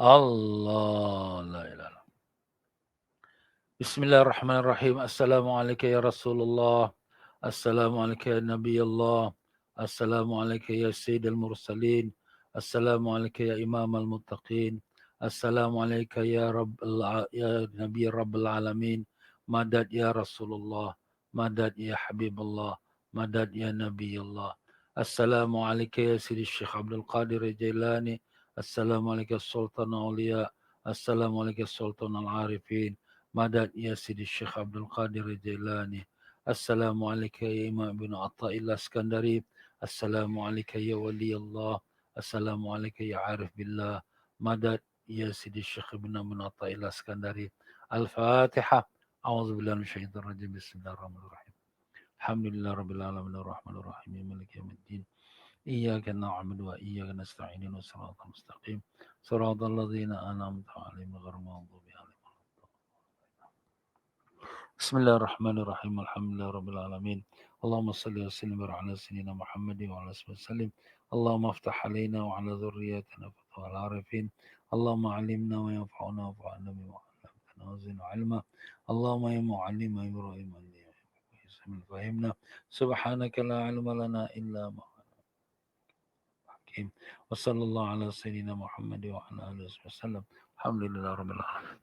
Allah la ilaha. Bismillahirrahmanirrahim. Assalamualaikum ya Rasulullah. Assalamualaikum ya Nabi Allah. Assalamualaikum ya Sayyidul Mursalin. Assalamualaikum ya Imam al-Muttaqin. Assalamualaikum ya ya Nabi Rabbil Alamin. Madad ya Rasulullah. Madad ya Habibullah. Madad ya Nabi Allah. Assalamualaikum ya Sayyidi Syekh Abdul Qadir Jailani. Assalamualaikum Sultan Aulia. Assalamualaikum Sultan Al-Arifin. Madad ya Sidi Syekh Abdul Qadir Jailani. Assalamualaikum ya Imam Ibn Atta'illah Skandari. Assalamualaikum ya Wali Allah. Assalamualaikum ya Arif Billah. Madad ya Sidi Syekh Ibn Atta'illah Skandari. Al-Fatiha. A'udzu billahi minasyaitonir rajim. Bismillahirrahmanirrahim. Alhamdulillah rabbil alamin arrahmanir rahim maliki yaumiddin. Iyyaka na'budu wa iyyaka nasta'in ihdinas siratal mustaqim. Siratal ladzina an'amta 'alaihim ghairil maghdubi 'alaihim. Bismillahirrahmanirrahim. Alhamdulillah rabbil alamin. Allahumma salli wa sallim ala sayyidina Muhammadin wa ala alihi wasallam. Allahumma aftah alaina wa ala dhurriyyatina fatwal arifin. Allahumma 'allimna wa yanfa'una wa 'allimna bima 'allamtana wa zidna 'ilma. Allahumma ya mu'allim Ibrahim fahimna. Subhanaka la 'ilma lana illa ma 'allamtana. Wa sallallahu ala sayyidina Muhammadin wa ala alihi wasallam. Alhamdulillah rabbil alamin.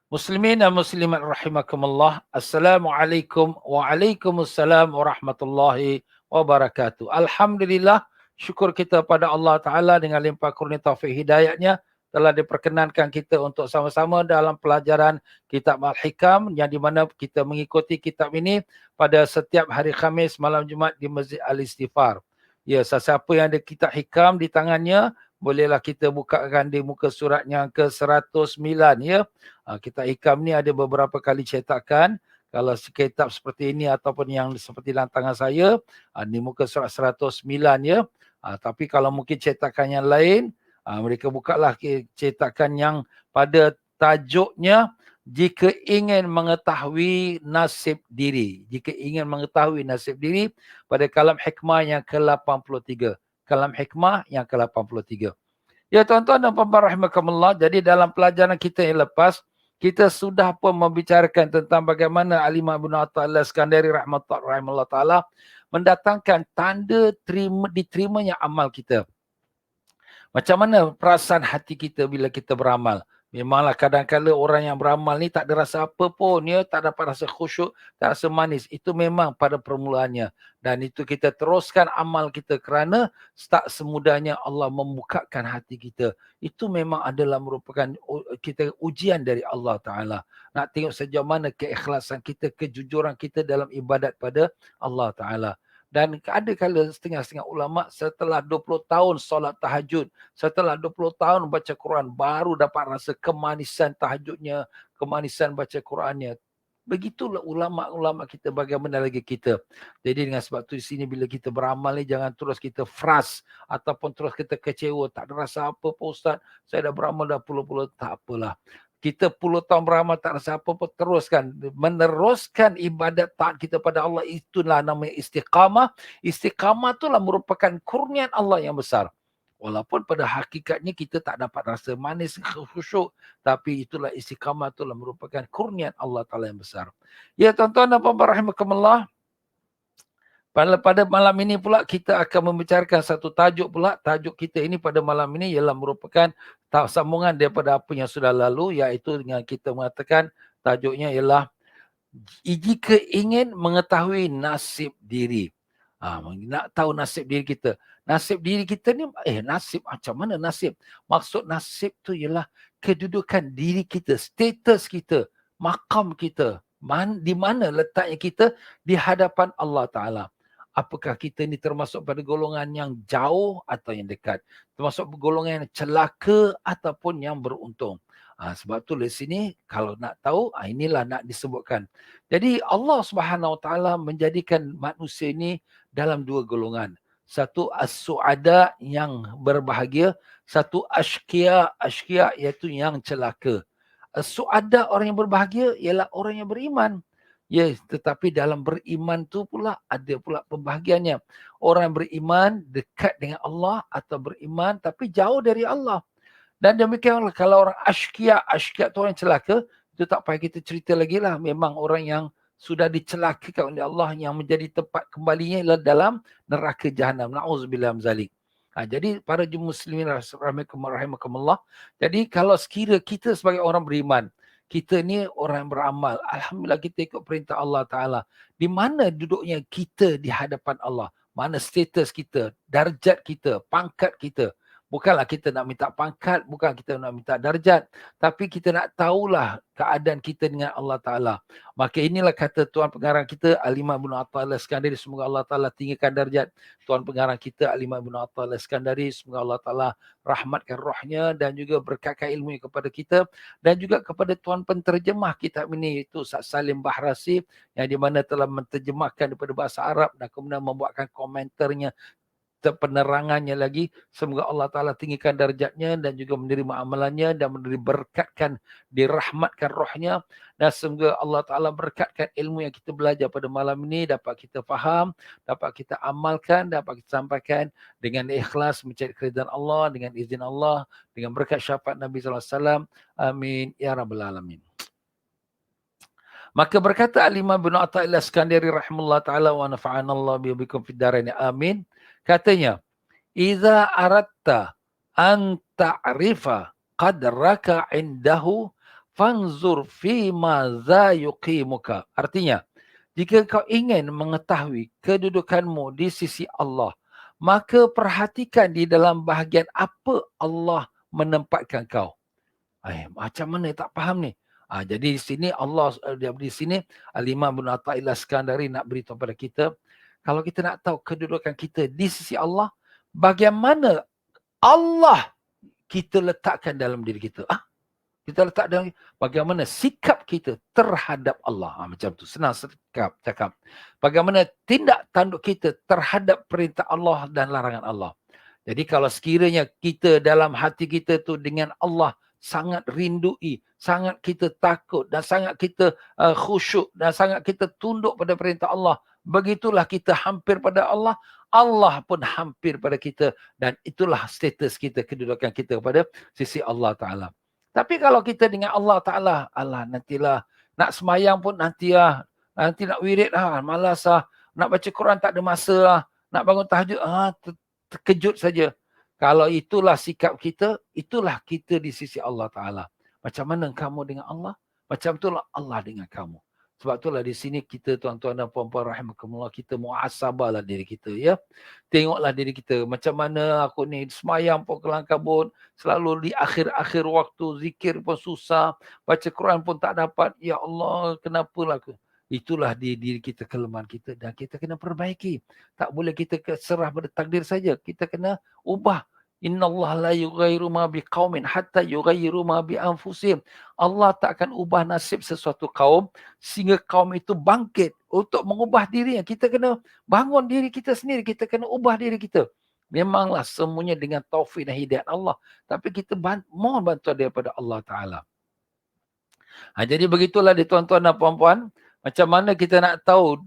Muslimin dan muslimat rahimakumullah. Assalamualaikum waalaikumsalam warahmatullahi wabarakatuh. Alhamdulillah, syukur kita pada Allah Ta'ala dengan limpah kurnia taufik hidayatnya telah diperkenankan kita untuk sama-sama dalam pelajaran kitab Al-Hikam yang di mana kita mengikuti kitab ini pada setiap hari Khamis malam Jumaat di Masjid Al-Istighfar. Ya, sesiapa yang ada kitab Hikam di tangannya, bolehlah kita bukakan di muka surat yang ke-109 ya. Kitab Hikam ni ada beberapa kali cetakan. Kalau kitab seperti ini ataupun yang seperti dalam tangan saya, di muka surat 109 ya. Tapi kalau mungkin cetakan yang lain, mereka bukalah cetakan yang pada tajuknya jika ingin mengetahui nasib diri. Jika ingin mengetahui nasib diri pada kalam hikmah yang ke-83. Kalam hikmah yang ke-83. Ya tuan-tuan dan puan-puan rahimakumullah, jadi dalam pelajaran kita yang lepas, kita sudah pun membicarakan tentang bagaimana Al-Imam Ibn Atta'illah Skandari rahimahullah ta'ala mendatangkan tanda diterimanya amal kita. Macam mana perasaan hati kita bila kita beramal? Memanglah kadang-kadang orang yang beramal ni tak ada rasa apa pun, ya, tak dapat rasa khusyuk, tak rasa manis. Itu memang pada permulaannya. Dan itu kita teruskan amal kita kerana tak semudahnya Allah membukakan hati kita. Itu memang adalah merupakan kita ujian dari Allah Ta'ala. Nak tengok sejauh mana keikhlasan kita, kejujuran kita dalam ibadat pada Allah Ta'ala. Dan ada kala setengah-setengah ulama setelah 20 tahun solat tahajud, setelah 20 tahun baca Quran, baru dapat rasa kemanisan tahajudnya, kemanisan baca Qurannya. Begitulah ulama-ulama kita, bagaimana lagi kita. Jadi dengan sebab tu di sini bila kita beramal ni, jangan terus kita frust ataupun terus kita kecewa. Tak ada rasa apa Pak Ustaz, saya dah beramal dah puluh-puluh, tak apalah. Kita puluh tahun beramal tak rasa apa-apa, teruskan. Meneruskan ibadat taat kita pada Allah, itulah namanya istiqamah. Istiqamah itulah merupakan kurnian Allah yang besar. Walaupun pada hakikatnya kita tak dapat rasa manis, khusyuk. Tapi itulah istiqamah, itulah merupakan kurnian Allah Ta'ala yang besar. Ya tuan-tuan dan puan-puan rahimakumullah. Pada malam ini pula kita akan membicarakan satu tajuk pula. Tajuk kita ini pada malam ini ialah merupakan sambungan daripada apa yang sudah lalu, iaitu dengan kita mengatakan tajuknya ialah jika ingin mengetahui nasib diri. Nak tahu nasib diri kita. Nasib diri kita ni, nasib macam mana nasib? Maksud nasib tu ialah kedudukan diri kita, status kita, makam kita. Di mana letaknya kita di hadapan Allah Ta'ala. Apakah kita ni termasuk pada golongan yang jauh atau yang dekat? Termasuk golongan yang celaka ataupun yang beruntung? Sebab tu di sini kalau nak tahu, inilah nak disebutkan. Jadi Allah Subhanahu Wa Taala menjadikan manusia ini dalam dua golongan. Satu as-su'ada yang berbahagia, satu ashqiya iaitu yang celaka. As-su'ada orang yang berbahagia ialah orang yang beriman. Yes, tetapi dalam beriman tu pula ada pula pembahagiannya. Orang beriman dekat dengan Allah atau beriman tapi jauh dari Allah. Dan demikianlah kalau orang asykia tu orang celaka, itu tak payah kita cerita lagi lah. Memang orang yang sudah dicelakakan oleh Allah yang menjadi tempat kembalinya ialah dalam neraka jahanam. Na'udzubillah min zalik. Jadi para muslimin rahimakumullah. Jadi kalau sekira kita sebagai orang beriman, kita ni orang yang beramal, alhamdulillah kita ikut perintah Allah Ta'ala. Di mana duduknya kita di hadapan Allah? Mana status kita, darjat kita, pangkat kita? Bukanlah kita nak minta pangkat, bukan kita nak minta darjat, tapi kita nak tahulah keadaan kita dengan Allah Ta'ala. Maka inilah kata Tuan Pengarang kita, Al-Imam Ibn Athaillah Iskandari, semoga Allah Ta'ala tinggikan darjat Tuan Pengarang kita, Al-Imam Ibn Athaillah Iskandari, semoga Allah Ta'ala rahmatkan rohnya dan juga berkatkan ilmu kepada kita, dan juga kepada Tuan Penterjemah kitab ini, itu Ustaz Salim Bahrasi, yang di mana telah menterjemahkan daripada bahasa Arab dan kemudian membuatkan komentarnya, penerangannya lagi. Semoga Allah Ta'ala tinggikan darjatnya dan juga menerima amalannya dan berkatkan, dirahmatkan rohnya, dan semoga Allah Ta'ala berkatkan ilmu yang kita belajar pada malam ini dapat kita faham, dapat kita amalkan, dapat kita sampaikan dengan ikhlas mencari keridhaan Allah, dengan izin Allah, dengan berkat syafaat Nabi SAW. Amin ya rabbal alamin. Maka berkata Al-Imam Ibn Athaillah Iskandari rahimahullah ta'ala wa nafa'anallah bikum fid dharain amin. Katanya, "Idza aratta an ta'rifa qadraka indahu fanzur fi ma za yuqimuka." Artinya, jika kau ingin mengetahui kedudukanmu di sisi Allah, maka perhatikan di dalam bahagian apa Allah menempatkan kau. Macam mana tak faham ni? Jadi di sini Allah, di sini Al-Imam Ibn Athaillah Iskandari nak beritahu kepada kita, kalau kita nak tahu kedudukan kita di sisi Allah, bagaimana Allah kita letakkan dalam diri kita. Kita letak dalam, bagaimana sikap kita terhadap Allah. Macam tu, senang cakap. Bagaimana tindak tanduk kita terhadap perintah Allah dan larangan Allah. Jadi kalau sekiranya kita dalam hati kita tu dengan Allah sangat rindui, sangat kita takut dan sangat kita khusyuk dan sangat kita tunduk pada perintah Allah, begitulah kita hampir pada Allah, Allah pun hampir pada kita, dan itulah status kita, kedudukan kita pada sisi Allah Ta'ala. Tapi kalau kita dengan Allah Ta'ala, Allah nantilah, nak semayang pun nanti nak wirid malas nak baca Quran tak ada masa nak bangun tahajud terkejut saja. Kalau itulah sikap kita, itulah kita di sisi Allah Ta'ala. Macam mana kamu dengan Allah? Macam itulah Allah dengan kamu. Sebab itulah di sini kita, tuan-tuan dan puan-puan rahimakumullah, kita muhasabahlah diri kita, ya. Tengoklah diri kita, macam mana aku ni semayang pun kelang kabut, selalu di akhir-akhir waktu zikir pun susah, baca Quran pun tak dapat. Ya Allah, kenapalah aku? Itulah di diri kita, kelemahan kita, dan kita kena perbaiki. Tak boleh kita serah pada takdir saja. Kita kena ubah. Innallaha la yughayyiru ma biqaumin hatta yughayyiru ma bi anfusihim. Allah tak akan ubah nasib sesuatu kaum sehingga kaum itu bangkit untuk mengubah dirinya. Kita kena bangun diri kita sendiri, kita kena ubah diri kita. Memanglah semuanya dengan taufik dan hidayah Allah, tapi kita mohon bantuan daripada Allah Ta'ala. Jadi begitulah dia, tuan-tuan dan puan-puan, macam mana kita nak tahu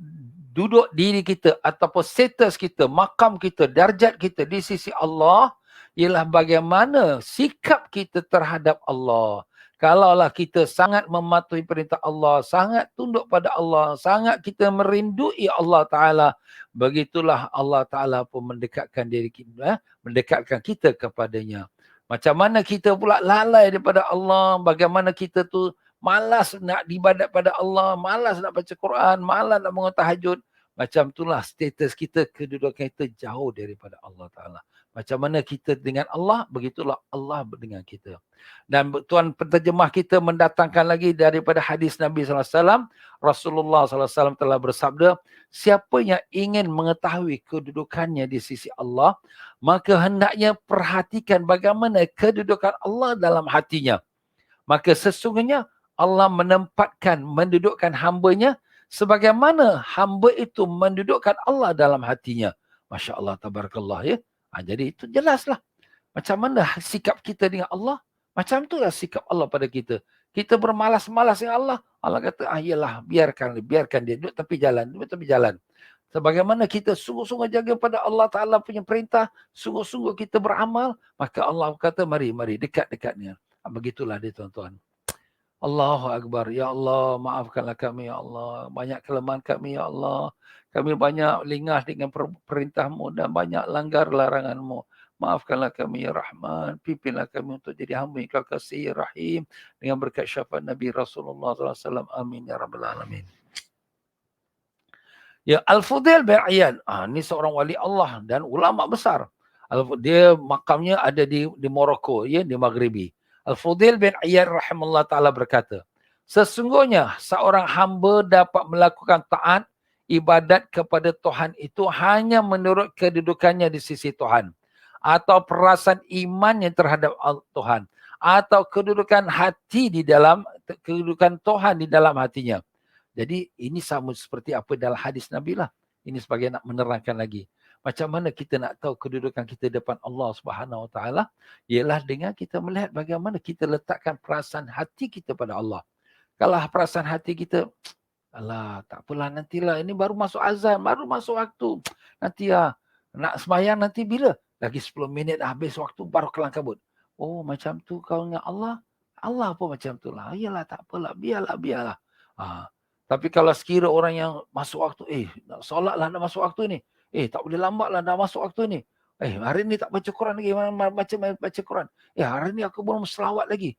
duduk diri kita ataupun status kita, makam kita, darjat kita di sisi Allah, ialah bagaimana sikap kita terhadap Allah. Kalaulah kita sangat mematuhi perintah Allah, sangat tunduk pada Allah, sangat kita merindui Allah Ta'ala, begitulah Allah Ta'ala pun mendekatkan diri kita, mendekatkan kita kepadanya. Macam mana kita pula lalai daripada Allah, bagaimana kita tu malas nak ibadat pada Allah, malas nak baca Quran, malas nak bangun tahajud. Macam itulah status kita, kedudukan kita jauh daripada Allah Ta'ala. Macam mana kita dengan Allah, begitulah Allah dengan kita. Dan tuan penterjemah kita mendatangkan lagi daripada hadis Nabi SAW. Rasulullah SAW telah bersabda, siapa yang ingin mengetahui kedudukannya di sisi Allah, maka hendaknya perhatikan bagaimana kedudukan Allah dalam hatinya. Maka sesungguhnya Allah mendudukkan hambanya sebagaimana hamba itu mendudukkan Allah dalam hatinya. Masya Allah, tabarakallah, ya. Jadi itu jelaslah. Macam mana sikap kita dengan Allah, macam itulah sikap Allah pada kita. Kita bermalas-malas ya Allah. Allah kata, iyalah, biarkan dia duduk tepi jalan. Sebagaimana kita sungguh-sungguh jaga pada Allah Ta'ala punya perintah, sungguh-sungguh kita beramal, maka Allah kata, mari, dekat-dekatnya. Begitulah dia tuan-tuan. Allahu Akbar. Ya Allah, maafkanlah kami, ya Allah. Banyak kelemahan kami, ya Allah. Kami banyak lingah dengan perintah-Mu dan banyak langgar larangan-Mu. Maafkanlah kami, ya Rahman. Pimpinlah kami untuk jadi hamba yang Kau kasih, ya Rahim. Dengan berkat syafaat Nabi Rasulullah SAW. Amin, ya Rabbal Alamin. Ya, Al-Fudail bin Iyad. Ini seorang wali Allah dan ulama besar. Dia makamnya ada di Morocco, ya, di Maghribi. Al-Fudail bin Iyad rahimahullah ta'ala berkata, sesungguhnya seorang hamba dapat melakukan taat ibadat kepada Tuhan itu hanya menurut kedudukannya di sisi Tuhan. Atau perasaan imannya terhadap Tuhan. Atau kedudukan Tuhan di dalam hatinya. Jadi ini sama seperti apa dalam hadis Nabi lah. Ini sebagai nak menerangkan lagi. Macam mana kita nak tahu kedudukan kita depan Allah Subhanahu Wa Taala? Ialah dengan kita melihat bagaimana kita letakkan perasaan hati kita pada Allah. Kalau perasaan hati kita, alah, tak apalah, nantilah, ini baru masuk azan, baru masuk waktu. Nanti ya, nak sembahyang nanti bila? Lagi 10 minit habis waktu baru kelang kabut. Oh, macam tu kau ingat Allah? Allah apa macam tu lah. Iyalah, tak apalah, biarlah. Tapi kalau sekira orang yang masuk waktu, nak solat lah, nak masuk waktu ni. Tak boleh lambat lah, nak masuk waktu ni. Hari ni tak baca Quran lagi, baca Quran. Hari ni aku belum selawat lagi.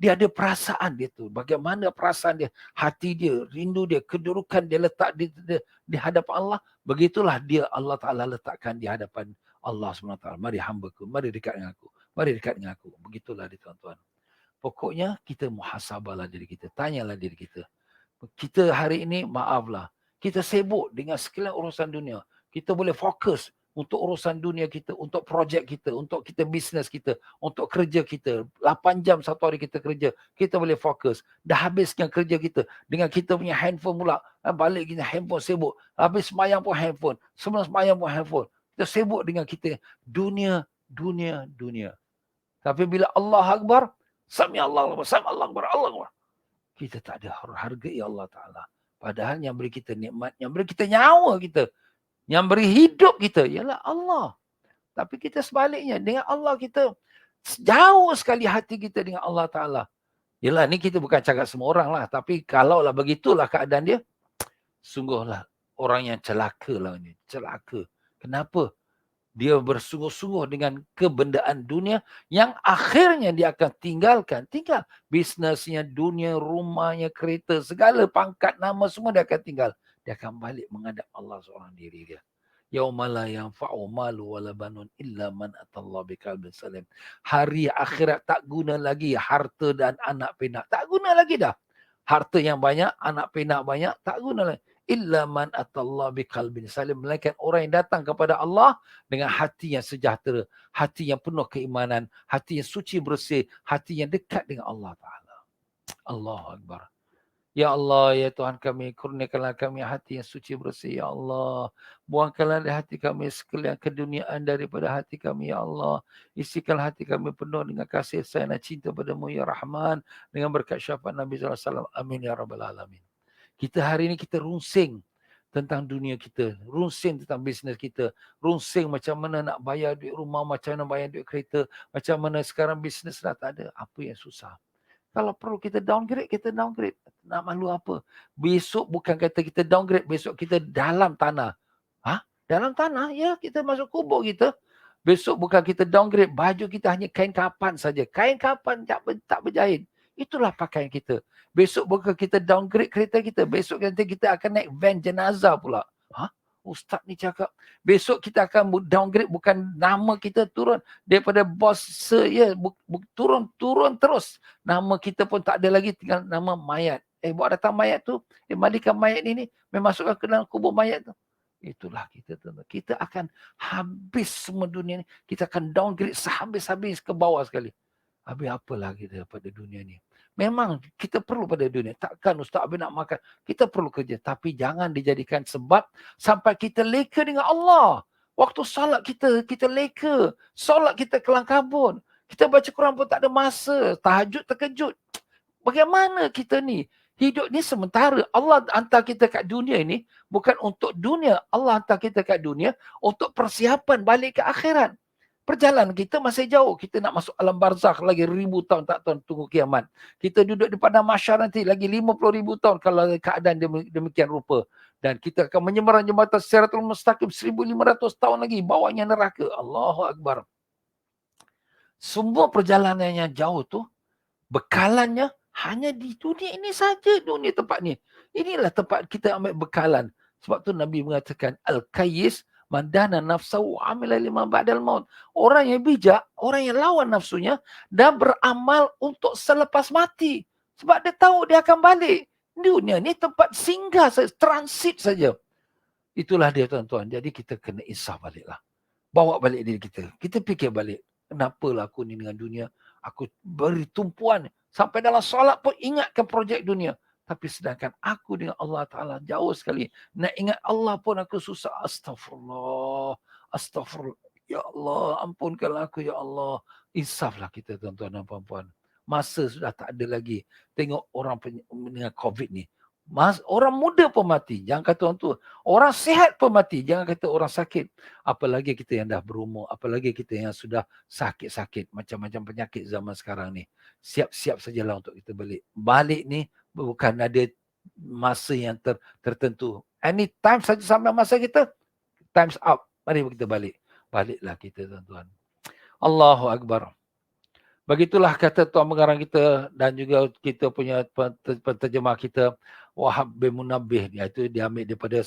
Dia ada perasaan dia tu. Bagaimana perasaan dia, hati dia, rindu dia, kedudukan dia letak di hadapan Allah. Begitulah dia Allah Ta'ala letakkan di hadapan Allah SWT. Mari hambaku, mari dekat dengan aku. Mari dekat dengan aku. Begitulah dia tuan-tuan. Pokoknya kita muhasabahlah diri kita. Tanyalah diri kita. Kita hari ini, maaflah, kita sibuk dengan sekalian urusan dunia. Kita boleh fokus untuk urusan dunia kita, untuk projek kita, untuk kita bisnes kita, untuk kerja kita. 8 jam satu hari kita kerja, kita boleh fokus. Dah habiskan kerja kita, dengan kita punya handphone pula. Balik kita handphone sibuk. Habis semayang pun handphone. Sebelum semayang pun handphone. Kita sibuk dengan kita. Dunia. Tapi bila Allah Akbar, Sami Allah Akbar. Kita tak ada hargai Allah Ta'ala. Padahal yang beri kita nikmat, yang beri kita nyawa kita, yang beri hidup kita, ialah Allah. Tapi kita sebaliknya, dengan Allah kita jauh sekali hati kita dengan Allah Ta'ala. Yalah, ni kita bukan cakap semua orang lah. Tapi kalaulah begitulah keadaan dia, sungguhlah orang yang celaka lah ni. Celaka. Kenapa? Dia bersungguh-sungguh dengan kebendaan dunia yang akhirnya dia akan tinggal bisnesnya, dunia, rumahnya, kereta, segala pangkat, nama semua dia akan tinggal. Dia akan balik menghadap Allah seorang diri dia. Yauma la yanfa'u malu wala banun illa man atallaha biqalbin salim. Hari akhirat tak guna lagi harta dan anak pinak. Tak guna lagi dah. Harta yang banyak, anak pinak banyak, tak guna lagi. Illa man atallaha biqalbin salim. Melainkan orang yang datang kepada Allah dengan hati yang sejahtera, hati yang penuh keimanan, hati yang suci bersih, hati yang dekat dengan Allah Ta'ala. Allahu Akbar. Ya Allah, ya Tuhan kami, kurniakanlah kami hati yang suci bersih, ya Allah. Buangkanlah dari hati kami sekalian keduniaan daripada hati kami, ya Allah. Isikanlah hati kami penuh dengan kasih sayang dan cinta padamu, ya Rahman. Dengan berkat syafaat Nabi SAW. Amin, ya Rabbal Alamin. Kita hari ini kita rungsing tentang dunia kita, rungsing tentang bisnes kita, rungsing macam mana nak bayar duit rumah, macam mana bayar duit kereta, macam mana sekarang bisnes dah tak ada. Apa yang susah? Kalau perlu kita downgrade, kita downgrade. Nak malu apa? Besok bukan kata kita downgrade, besok kita dalam tanah. Dalam tanah? Ya, kita masuk kubur kita. Besok bukan kita downgrade, baju kita hanya kain kapan saja. Kain kapan tak berjahit. Itulah pakaian kita. Besok bukan kita downgrade kereta kita. Besok nanti kita akan naik van jenazah pula. Ustaz ni cakap, besok kita akan downgrade, bukan nama kita turun daripada bos turun terus. Nama kita pun tak ada lagi, tinggal nama mayat. Buat datang mayat tu, mandikan mayat ni, memasukkan ke dalam kubur mayat tu. Itulah kita tu. Kita akan habis semua dunia ni. Kita akan downgrade sehabis-habis ke bawah sekali. Habis apa lagi daripada dunia ni? Memang kita perlu pada dunia. Takkan Ustaz Abid nak makan. Kita perlu kerja. Tapi jangan dijadikan sebab sampai kita leka dengan Allah. Waktu solat kita leka. Solat kita kelang kabut. Kita baca Quran pun tak ada masa. Tahajud terkejut. Bagaimana kita ni? Hidup ni sementara. Allah hantar kita kat dunia ini bukan untuk dunia. Allah hantar kita kat dunia untuk persiapan balik ke akhirat. Perjalanan kita masih jauh. Kita nak masuk alam barzakh lagi 1000 tahun, tak tahu tunggu kiamat. Kita duduk di padang mahsyar nanti lagi 50,000 tahun kalau keadaan demikian rupa. Dan kita akan menyeberang jambatan Siratul Mustaqim 1500 tahun lagi. Bawahnya neraka. Allahu Akbar. Semua perjalanan yang jauh tu, bekalannya hanya di dunia ini saja. Dunia tempat ni. Inilah tempat kita ambil bekalan. Sebab tu Nabi mengatakan, Al-Qayyis mandana nafsahu amila lima ba'dal maut. Orang yang bijak, orang yang lawan nafsunya dan beramal untuk selepas mati. Sebab dia tahu dia akan balik. Dunia ni tempat singgah saja, transit saja. Itulah dia tuan-tuan. Jadi kita kena insaf baliklah. Bawa balik diri kita. Kita fikir balik. Kenapalah aku ni dengan dunia? Aku beri tumpuan. Sampai dalam solat pun ingatkan projek dunia. Tapi sedangkan aku dengan Allah Ta'ala jauh sekali. Nak ingat Allah pun aku susah. Astaghfirullah. Astaghfirullah. Ya Allah, ampunkanlah aku ya Allah. Insaflah kita tuan-tuan dan puan-puan. Masa sudah tak ada lagi. Tengok orang dengan COVID ni. Orang muda pun mati. Jangan kata orang tua. Orang sihat pun mati. Jangan kata orang sakit. Apalagi kita yang dah berumur. Apalagi kita yang sudah sakit-sakit. Macam-macam penyakit zaman sekarang ni. Siap-siap sajalah untuk kita balik. Balik ni bukan ada masa yang tertentu. Anytime saja sampai masa kita, time's up. Mari kita balik. Baliklah kita tuan-tuan. Allahu Akbar. Begitulah kata tuan pengarang kita dan juga kita punya penterjemah kita, Wahab bin Munabbih. Iaitu diambil daripada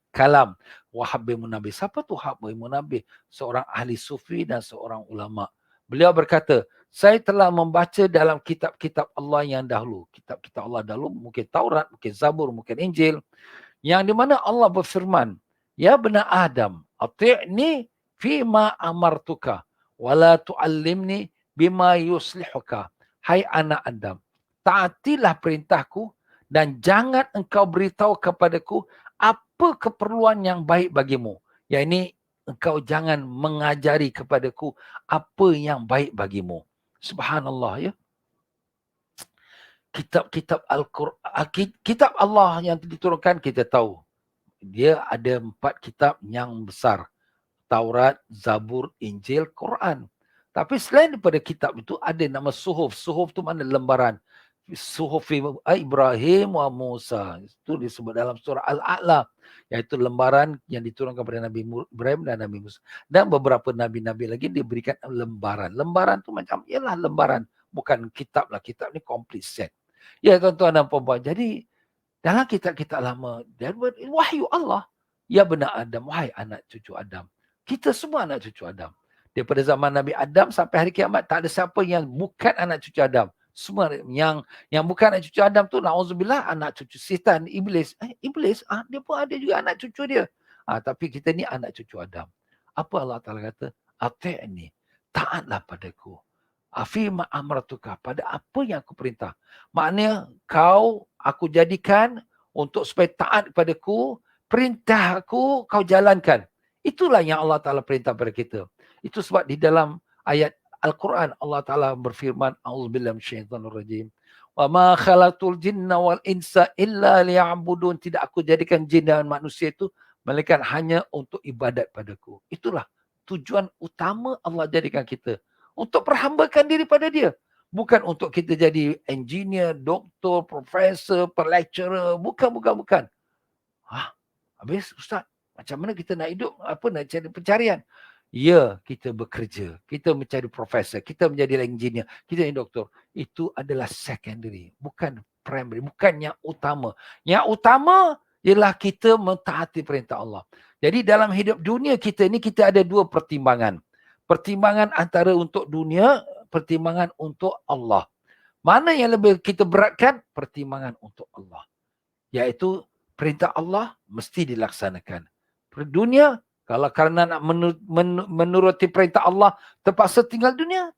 kalam Wahab bin Munabbih. Siapa tu Wahab bin Munabbih? Seorang ahli sufi dan seorang ulama. Beliau berkata, saya telah membaca dalam kitab-kitab Allah yang dahulu. Kitab-kitab Allah dahulu, mungkin Taurat, mungkin Zabur, mungkin Injil. Yang di mana Allah berfirman, ya bena Adam, ati'ni fima amartuka, wala tu'allimni bima yuslihuka. Hai anak Adam, taatilah perintahku dan jangan engkau beritahu kepadaku apa keperluan yang baik bagimu. Yang ini engkau jangan mengajari kepadaku apa yang baik bagimu. Subhanallah ya. Kitab-kitab Al-Quran, kitab Allah yang diturunkan kita tahu. Dia ada 4 kitab yang besar. Taurat, Zabur, Injil, Quran. Tapi selain daripada kitab itu ada nama suhuf. Suhuf tu mana lembaran. Suhuf Ibrahim wa Musa. Itu disebut dalam surah Al-A'la. Iaitu lembaran yang diturunkan kepada Nabi Ibrahim dan Nabi Musa. Dan beberapa nabi-nabi lagi diberikan lembaran. Lembaran tu macam, ialah lembaran. Bukan kitab lah. Kitab ni complete set. Ya tuan-tuan dan puan-puan. Jadi dalam kitab-kitab lama, wahyu Allah. Ya benar Adam, wahai anak cucu Adam. Kita semua anak cucu Adam. Daripada zaman Nabi Adam sampai hari kiamat, tak ada siapa yang bukan anak cucu Adam. Semua yang bukan anak cucu Adam tu, na'udzubillah, anak cucu setan, iblis. Iblis, dia pun ada juga anak cucu dia. Tapi kita ni anak cucu Adam. Apa Allah Ta'ala kata? Ati'ni, taatlah padaku. Afima amratuka, pada apa yang aku perintah. Maknanya aku jadikan untuk supaya taat kepadaku, perintah aku kau jalankan. Itulah yang Allah Ta'ala perintah pada kita. Itu sebab di dalam ayat Al-Quran Allah Ta'ala berfirman, A'udzubillahi minasyaitonir rajim. Wa ma khalaqtul jinna wal insa illa liya'budun. Tidak aku jadikan jin dan manusia itu melainkan hanya untuk ibadat padaku. Itulah tujuan utama Allah jadikan kita. Untuk perhambakan diri pada dia. Bukan untuk kita jadi engineer, doktor, profesor, lecturer. Bukan. Habis Ustaz, macam mana kita nak hidup? Nak cari pencarian? Ya, kita bekerja. Kita mencari profesor. Kita menjadi engineer. Kita jadi doktor. Itu adalah secondary. Bukan primary. Bukan yang utama. Yang utama ialah kita mentaati perintah Allah. Jadi dalam hidup dunia kita ni, kita ada 2 pertimbangan. Pertimbangan antara untuk dunia, pertimbangan untuk Allah. Mana yang lebih kita beratkan? Pertimbangan untuk Allah. Iaitu perintah Allah mesti dilaksanakan. Dunia, kalau kerana nak menuruti perintah Allah, terpaksa tinggal dunia.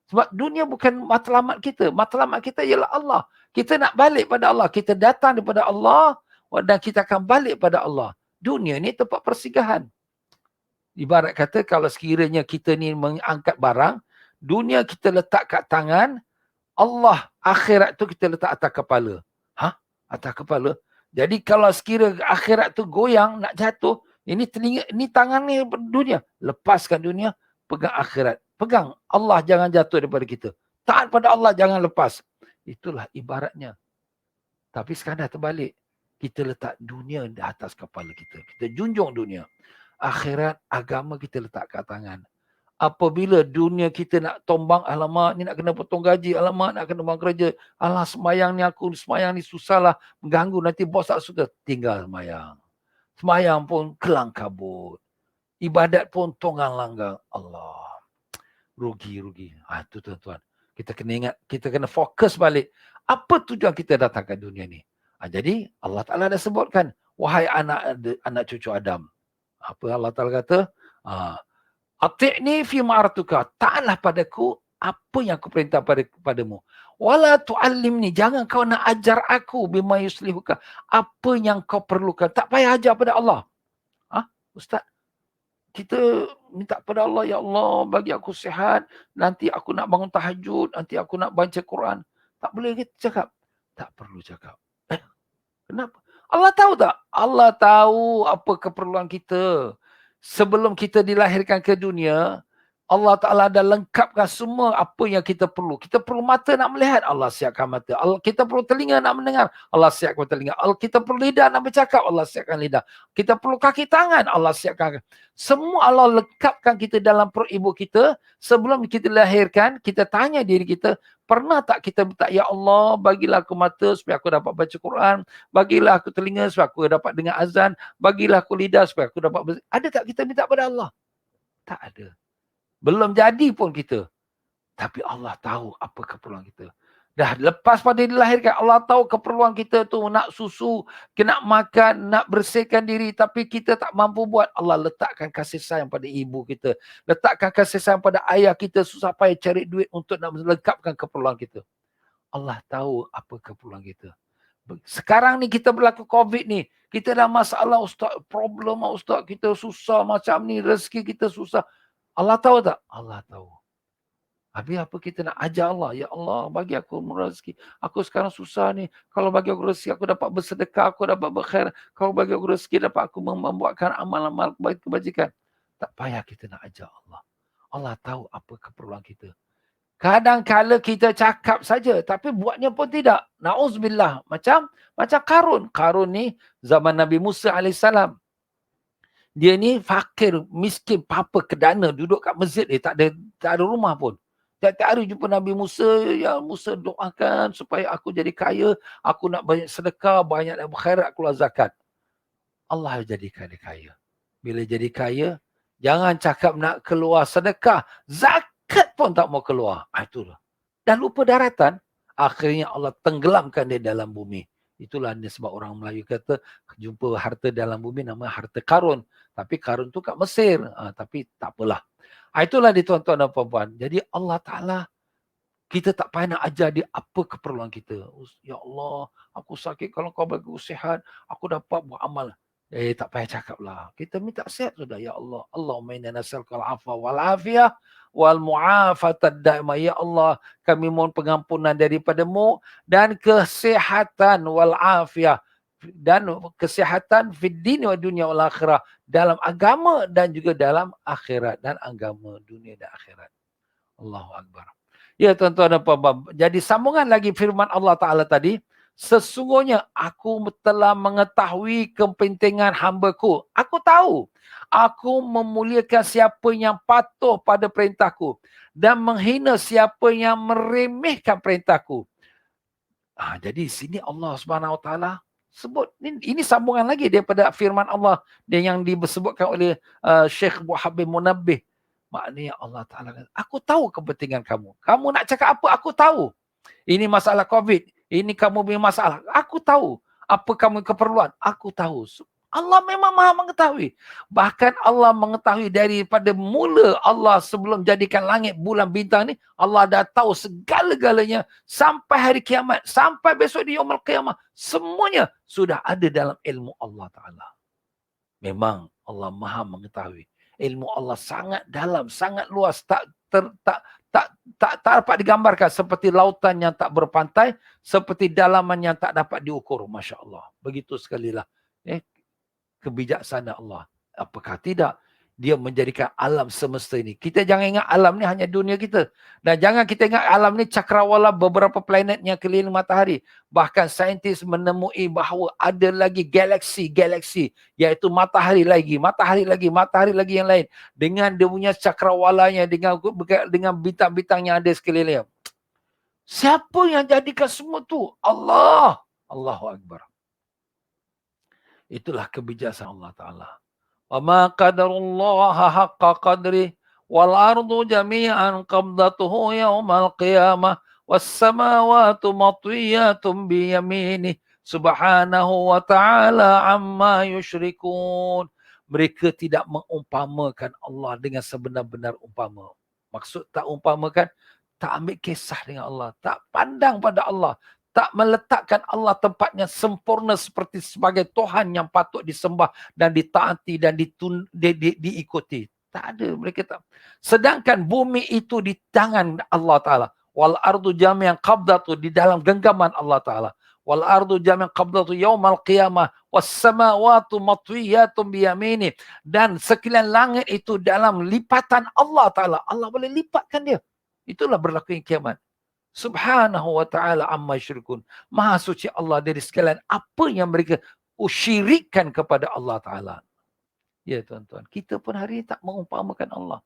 Sebab dunia bukan matlamat kita. Matlamat kita ialah Allah. Kita nak balik pada Allah. Kita datang daripada Allah dan kita akan balik pada Allah. Dunia ni tempat persinggahan. Ibarat kata kalau sekiranya kita ni mengangkat barang, dunia kita letak kat tangan, Allah akhirat tu kita letak atas kepala. Atas kepala. Jadi kalau sekira akhirat tu goyang, nak jatuh, ini telinga, ini tangan ni dunia. Lepaskan dunia, pegang akhirat. Pegang. Allah jangan jatuh daripada kita. Taat pada Allah jangan lepas. Itulah ibaratnya. Tapi sekarang dah terbalik. Kita letak dunia di atas kepala kita. Kita junjung dunia. Akhirat, agama kita letak kat tangan. Apabila dunia kita nak tombang, alamak ni nak kena potong gaji, alamak nak kena buang kerja, alah semayang ni susah lah, mengganggu, nanti bos tak suka, tinggal semayang. Semayang pun kelang kabut. Ibadat pun tonggang langgang. Allah. Rugi. Itu tuan-tuan. Kita kena ingat, kita kena fokus balik. Apa tujuan kita datang ke dunia ni? Jadi Allah Ta'ala dah sebutkan, wahai anak cucu Adam. Apa Allah Ta'ala kata? Ati'ni fi ma'aratuka. Taatlah padaku apa yang aku perintah padamu. Wala tu'allimni. Jangan kau nak ajar aku bima yuslihuka. Apa yang kau perlukan. Tak payah ajar pada Allah. Ustaz, kita minta pada Allah, ya Allah bagi aku sihat. Nanti aku nak bangun tahajud. Nanti aku nak baca Quran. Tak boleh kita cakap. Tak perlu cakap. Kenapa? Allah tahu tak? Allah tahu apa keperluan kita. Sebelum kita dilahirkan ke dunia, Allah Ta'ala dah lengkapkan semua apa yang kita perlu. Kita perlu mata nak melihat, Allah siapkan mata. Kita perlu telinga nak mendengar, Allah siapkan telinga. Kita perlu lidah nak bercakap, Allah siapkan lidah. Kita perlu kaki tangan, Allah siapkan. Semua Allah lengkapkan kita dalam perut ibu kita. Sebelum kita dilahirkan, kita tanya diri kita, pernah tak kita minta, ya Allah bagilah aku mata supaya aku dapat baca Quran, bagilah aku telinga supaya aku dapat dengar azan, bagilah aku lidah supaya aku dapat ada tak kita minta pada Allah? Tak ada. Belum jadi pun kita. Tapi Allah tahu apa keperluan kita. Dah lepas pada dilahirkan, Allah tahu keperluan kita tu nak susu, nak makan, nak bersihkan diri. Tapi kita tak mampu buat. Allah letakkan kasih sayang pada ibu kita. Letakkan kasih sayang pada ayah kita. Susah payah cari duit untuk nak melengkapkan keperluan kita. Allah tahu apa keperluan kita. Sekarang ni kita berlaku COVID ni. Kita dah masalah ustaz, problem ustaz, kita susah macam ni, rezeki kita susah. Allah tahu tak? Allah tahu. Habis apa kita nak ajar Allah? Ya Allah, bagi aku rezeki. Aku sekarang susah ni. Kalau bagi aku rezeki, aku dapat bersedekah, aku dapat berkhair. Kalau bagi aku rezeki, dapat aku membuatkan amal-amal kebajikan. Tak payah kita nak ajar Allah. Allah tahu apa keperluan kita. Kadang-kala kita cakap saja, tapi buatnya pun tidak. Na'udzubillah. Macam Karun. Karun ni zaman Nabi Musa AS. Dia ni fakir, miskin, papa kedana, duduk kat masjid dia, tak ada rumah pun. Tiap-tiap hari jumpa Nabi Musa, ya Musa doakan supaya aku jadi kaya, aku nak banyak sedekah, banyak nak berkhairat, keluar zakat. Allah jadikan dia kaya. Bila jadi kaya, jangan cakap nak keluar sedekah, zakat pun tak mau keluar. Itulah. Dan lupa daratan, akhirnya Allah tenggelamkan dia dalam bumi. Itulah sebab orang Melayu kata jumpa harta dalam bumi nama harta karun. Tapi karun tu kat Mesir. Tapi tak apalah. Itulah dia tuan-tuan dan puan-puan. Jadi Allah Ta'ala, kita tak payah nak ajar dia apa keperluan kita. Ya Allah, aku sakit, kalau kau bagi aku sihat, aku dapat buat amal. Tak payah cakap lah. Kita minta sihat sudah. Ya Allah. Allahumma inna nas'aluka al-'afwa wal 'afiyah wal mu'afatad daimah. Ya Allah, kami mohon pengampunan daripadamu dan kesihatan wal 'afiyah dan kesihatan fid din wa dunya wal akhirah, dalam agama dan juga dalam akhirat, dan agama dunia dan akhirat. Allahu akbar. Ya tuan-tuan dan puan-puan. Jadi sambungan lagi firman Allah Ta'ala tadi. Sesungguhnya aku telah mengetahui kepentingan hamba-Ku. Aku tahu. Aku memuliakan siapa yang patuh pada perintahku dan menghina siapa yang meremehkan perintahku. Jadi sini Allah Subhanahu Wa Taala sebut. Ini sambungan lagi daripada firman Allah yang disebutkan oleh Syekh Wahab bin Munabbih. Maknanya Allah Ta'ala, aku tahu kepentingan kamu. Kamu nak cakap apa, aku tahu. Ini masalah COVID. Ini kamu punya masalah. Aku tahu. Apa kamu keperluan, aku tahu. Allah memang maha mengetahui. Bahkan Allah mengetahui daripada mula Allah sebelum jadikan langit, bulan, bintang ni. Allah dah tahu segala-galanya sampai hari kiamat. Sampai besok di yaumul qiyamah. Semuanya sudah ada dalam ilmu Allah Ta'ala. Memang Allah maha mengetahui. Ilmu Allah sangat dalam, sangat luas, tak tak dapat digambarkan, seperti lautan yang tak berpantai, seperti dalaman yang tak dapat diukur. Masya Allah. Begitu sekali lah kebijaksanaan Allah. Apakah tidak dia menjadikan alam semesta ini. Kita jangan ingat alam ni hanya dunia kita. Dan jangan kita ingat alam ni cakrawala beberapa planet yang keliling matahari. Bahkan saintis menemui bahawa ada lagi galaksi-galaksi, iaitu matahari lagi yang lain. Dengan dia punya cakrawalanya, dengan bintang-bintang yang ada sekeliling. Siapa yang jadikan semua tu? Allah. Allahu Akbar. Itulah kebijaksanaan Allah Ta'ala. Wa ma qadarullaha haqqa qadri wal ardu jami'an qabdatuhu yawmal qiyamah was samawati matwiyatun bi yaminih subhanahu wa ta'ala amma yusyrikun. Mereka tidak mengumpamakan Allah dengan sebenar-benar umpama. Maksud tak umpamakan, tak ambil kisah dengan Allah, tak pandang pada Allah, tak meletakkan Allah tempatnya sempurna seperti sebagai Tuhan yang patut disembah dan ditaati dan diikuti. Tak ada, mereka tak. Sedangkan bumi itu di tangan Allah Ta'ala. Wal ardu jami'an qabdatu, di dalam genggaman Allah Ta'ala. Wal ardu jami'an qabdatu yaumal qiyamah was samawati matwiyatun biyamini. Dan sekalian langit itu dalam lipatan Allah Ta'ala. Allah boleh lipatkan dia. Itulah berlaku yang kiamat. Subhanahu wa ta'ala amma yusyrikun. Maha suci Allah dari sekalian apa yang mereka syirikkan kepada Allah Ta'ala. Ya tuan-tuan, kita pun hari ini tak mengumpamakan Allah.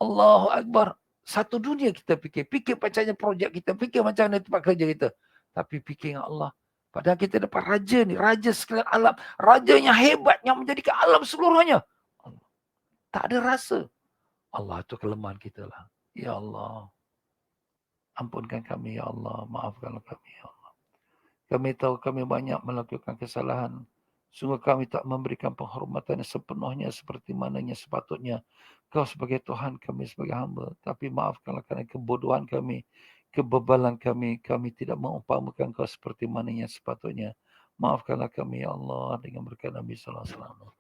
Allahu Akbar. Satu dunia kita fikir. Fikir macamnya projek kita. Fikir macam mana tempat kerja kita. Tapi fikir dengan Allah. Padahal kita dapat raja ni. Raja sekalian alam. Raja yang hebat yang menjadikan alam seluruhnya. Tak ada rasa. Allah itu kelemahan kita lah. Ya Allah. Ampunkan kami, ya Allah. Maafkanlah kami, ya Allah. Kami tahu kami banyak melakukan kesalahan. Sungguh kami tak memberikan penghormatan sepenuhnya seperti mananya sepatutnya. Kau sebagai Tuhan, kami sebagai hamba. Tapi maafkanlah kerana kebodohan kami, kebebalan kami. Kami tidak mengumpamakan kau seperti mananya sepatutnya. Maafkanlah kami, ya Allah, dengan berkat Nabi Sallallahu Alaihi Wasallam.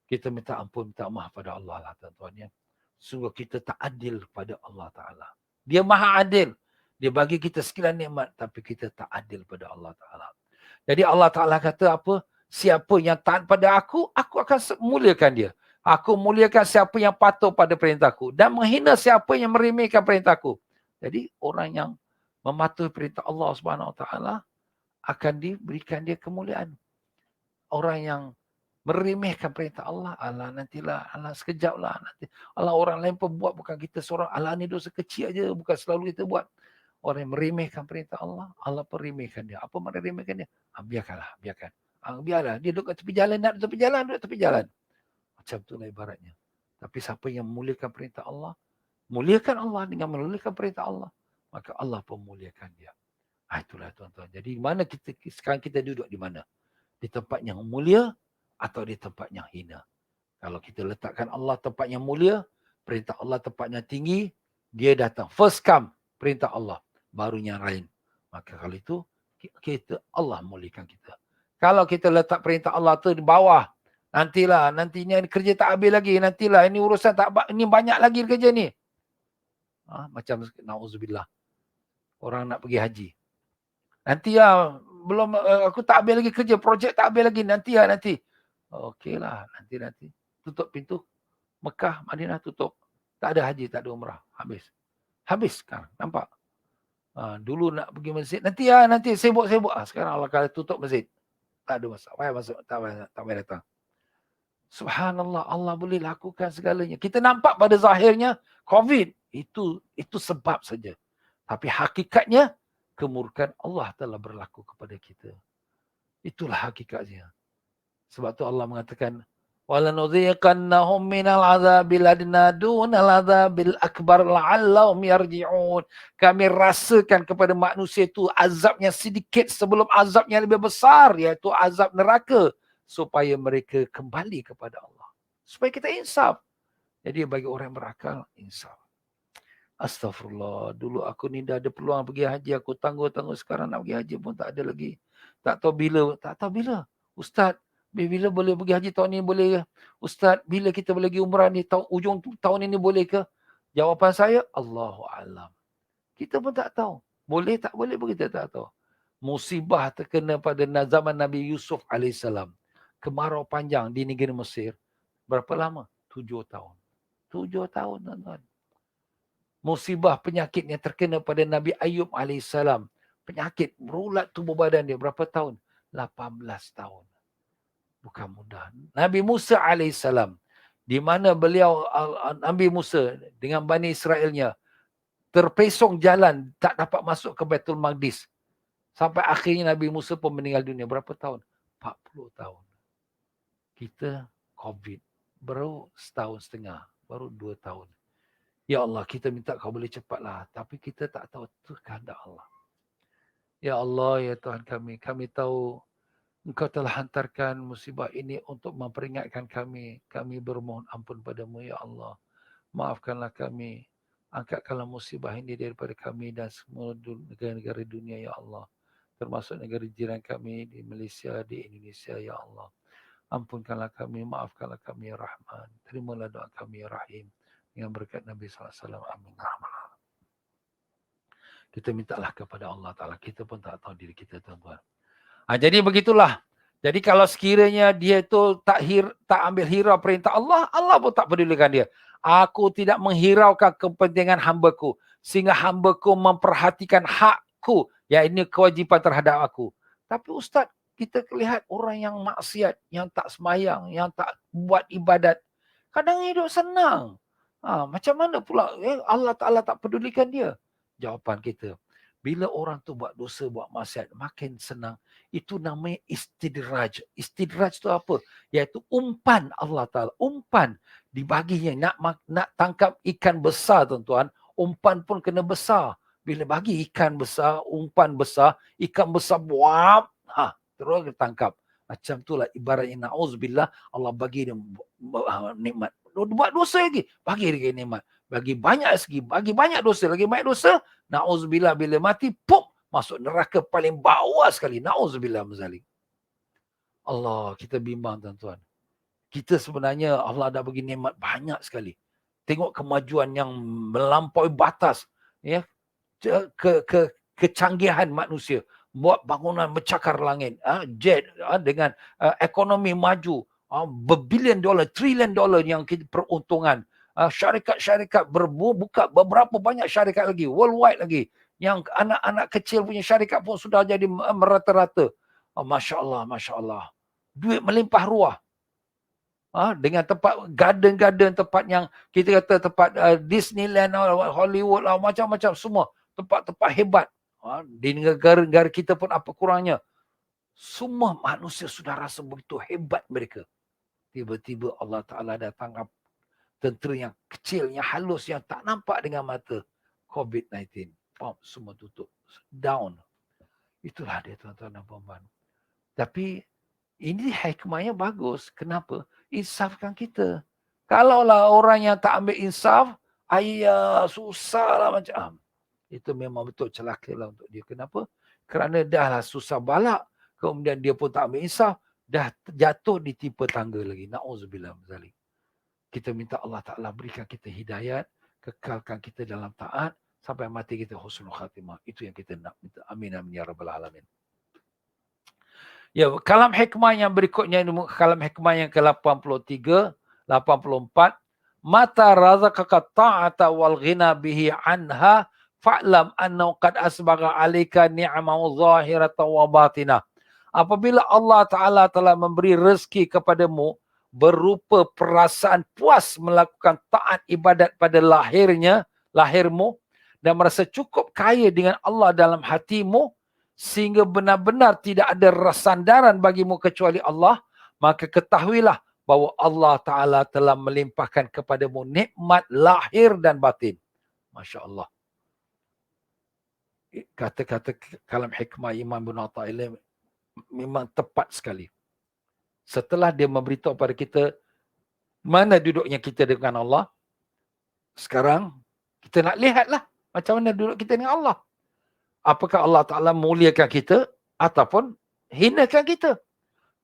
Kita minta ampun, minta maaf pada Allah lah, tuan-tuan. Sungguh kita tak adil pada Allah Ta'ala. Dia maha adil. Dia bagi kita sekalian nikmat, tapi kita tak adil pada Allah Ta'ala. Jadi Allah Ta'ala kata apa? Siapa yang taat pada aku akan muliakan dia. Aku muliakan siapa yang patuh pada perintahku. Dan menghina siapa yang meremehkan perintahku. Jadi orang yang mematuhi perintah Allah Subhanahu Wa Ta'ala akan diberikan dia kemuliaan. Orang yang meremehkan perintah Allah, Allah nantilah, Allah sekejap lah. Nanti. Allah orang lain pun buat, bukan kita seorang. Allah ni dosa kecil aja, bukan selalu kita buat. Orang yang meremehkan perintah Allah, Allah pun remehkan dia. Apa makna remehkan dia? Biarkanlah, biarkan. Biarlah, dia duduk kat tepi jalan, nak duduk tepi jalan, duduk tepi jalan. Macam itulah ibaratnya. Tapi siapa yang memuliakan perintah Allah, muliakan Allah dengan memuliakan perintah Allah, maka Allah pun muliakan dia. Itulah tuan-tuan. Jadi mana kita sekarang kita duduk di mana? Di tempat yang mulia atau di tempat yang hina. Kalau kita letakkan Allah tempat yang mulia, perintah Allah tempat yang tinggi, dia datang. First come, perintah Allah. Baru yang lain. Maka kalau itu, Allah muliakan kita. Kalau kita letak perintah Allah tu di bawah, nantinya kerja tak habis lagi, nantilah ini urusan tak, ini banyak lagi kerja ni. Macam na'udzubillah. Orang nak pergi haji. Nanti belum, aku tak habis lagi kerja, projek tak habis lagi, nanti. Okeylah, nanti. Tutup pintu. Mekah, Madinah tutup. Tak ada haji, tak ada umrah. Habis sekarang, nampak? Dulu nak pergi masjid, nanti sibuk-sibuk. Sekarang Allah kata tutup masjid. Tak ada masalah. Payah masuk, tak payah datang. Subhanallah, Allah boleh lakukan segalanya. Kita nampak pada zahirnya, COVID, itu sebab saja. Tapi hakikatnya, kemurkaan Allah telah berlaku kepada kita. Itulah hakikatnya. Sebab tu Allah mengatakan, وَلَنُذِيقَنَّهُمْ مِنَ الْعَذَابِ الْأَدْنَىٰ دُونَ الْعَذَابِ الْأَكْبَرِ لَعَلَّهُمْ يَرْجِعُونَ. Kami rasakan kepada manusia itu azabnya sedikit sebelum azabnya lebih besar, iaitu azab neraka, supaya mereka kembali kepada Allah. Supaya kita insaf. Jadi bagi orang yang berakal, insaf. Astaghfirullah, dulu aku ni dah ada peluang pergi haji, aku tangguh, sekarang nak pergi haji pun tak ada lagi. Tak tahu bila. Ustaz, bila boleh pergi haji tahun ni, boleh ke? Ustaz, bila kita boleh pergi umrah ni, ujung tahun ini boleh ke? Jawapan saya, Allahu a'lam. Kita pun tak tahu. Boleh tak boleh pun kita tak tahu. Musibah terkena pada zaman Nabi Yusuf alaihissalam. Kemarau panjang di negeri Mesir. Berapa lama? 7 tahun. 7 tahun, tuan-tuan. Musibah penyakit yang terkena pada Nabi Ayub alaihissalam. Penyakit berulat tubuh badan dia. Berapa tahun? 18 tahun. Bukan mudah. Nabi Musa alaihissalam. Di mana beliau, Nabi Musa dengan Bani Israelnya, terpesong jalan, tak dapat masuk ke Baitul Maqdis. Sampai akhirnya Nabi Musa pun meninggal dunia. Berapa tahun? 40 tahun. Kita COVID. Baru setahun setengah. Baru 2 tahun. Ya Allah, kita minta kau boleh cepatlah. Tapi kita tak tahu itu kehendak Allah. Ya Allah, ya Tuhan kami. Kami tahu Engkau telah hantarkan musibah ini untuk memperingatkan kami. Kami bermohon ampun padamu, ya Allah. Maafkanlah kami. Angkatkanlah musibah ini daripada kami dan semua negara-negara dunia, ya Allah. Termasuk negara jiran kami di Malaysia, di Indonesia, ya Allah. Ampunkanlah kami, maafkanlah kami, ya Rahman. Terimalah doa kami, ya Rahim. Dengan berkat Nabi SAW. Amin. Kita mintalah kepada Allah Ta'ala. Kita pun tak tahu diri kita, tuan-tuan. Jadi begitulah. Jadi kalau sekiranya dia itu tak ambil hirau perintah Allah, Allah pun tak pedulikan dia. Aku tidak menghiraukan kepentingan hamba-Ku sehingga hamba-Ku memperhatikan hakku, ya ini kewajipan terhadap aku. Tapi Ustaz, kita lihat orang yang maksiat, yang tak sembahyang, yang tak buat ibadat, kadang hidup senang. Macam mana pula Allah Ta'ala tak pedulikan dia? Jawapan kita, bila orang tu buat dosa, buat maksiat, makin senang. Itu namanya istidraj. Istidraj tu apa? Iaitu umpan Allah Ta'ala. Umpan dibaginya. Nak tangkap ikan besar, tuan-tuan. Umpan pun kena besar. Bila bagi ikan besar, umpan besar, ikan besar buap, terus ditangkap. Macam itulah ibaratnya, na'udzubillah, Allah bagi dia nikmat. Buat dosa lagi, bagi dia nikmat. Bagi banyak dosa, lagi banyak dosa, na'udzubillah, bila mati, pop, masuk neraka paling bawah sekali. Na'udzubillah mazalik. Allah, kita bimbang, tuan-tuan. Kita sebenarnya Allah dah bagi nikmat banyak sekali. Tengok kemajuan yang melampaui batas, ya, kecanggihan manusia. Buat bangunan bercakar langit, jet, dengan ekonomi maju, berbilion dolar, trilion dolar yang peruntungan. Syarikat-syarikat buka beberapa banyak syarikat lagi, worldwide lagi. Yang anak-anak kecil punya syarikat pun sudah jadi merata-rata. Masya Allah, Masya Allah. Duit melimpah ruah. Dengan tempat garden-garden, tempat yang kita kata tempat Disneyland, Hollywood, macam-macam semua. Tempat-tempat hebat. Di negara-negara kita pun apa kurangnya. Semua manusia sudah rasa begitu hebat mereka. Tiba-tiba Allah Ta'ala datang tentera yang kecil, yang halus, yang tak nampak dengan mata. COVID-19. Semua tutup. Down. Itulah dia, tuan-tuan dan puan-puan. Tapi ini hikmahnya bagus. Kenapa? Insafkan kita. Kalaulah orang yang tak ambil insaf, susah lah macam. Itu memang betul celaka lah untuk dia. Kenapa? Kerana dah lah susah balak. Kemudian dia pun tak ambil insaf. Dah jatuh di tipe tangga lagi. Na'udzubillah mazalik. Kita minta Allah Ta'ala berikan kita hidayat. Kekalkan kita dalam taat. Sampai mati kita husnul khatimah. Itu yang kita nak minta. Amin amin ya rabbal alamin. Ya, kalam hikmah yang berikutnya, kalam hikmah yang ke-83, 84. Mata razaqaka ta'ata wal ghina bihi anha fa'lam annahu qad asbagha 'alaika ni'amahu zahiratan wa batinah. Apabila Allah Ta'ala telah memberi rezeki kepadamu berupa perasaan puas melakukan taat ibadat pada lahirmu dan merasa cukup kaya dengan Allah dalam hatimu, sehingga benar-benar tidak ada sandaran bagimu kecuali Allah, maka ketahuilah bahawa Allah Ta'ala telah melimpahkan kepadamu nikmat lahir dan batin. Masya Allah. Kata-kata kalam hikmah Imam Ibn Atha'illah memang tepat sekali. Setelah dia memberitahu pada kita mana duduknya kita dengan Allah, sekarang kita nak lihatlah macam mana duduk kita dengan Allah. Apakah Allah Ta'ala muliakan kita ataupun hinakan kita?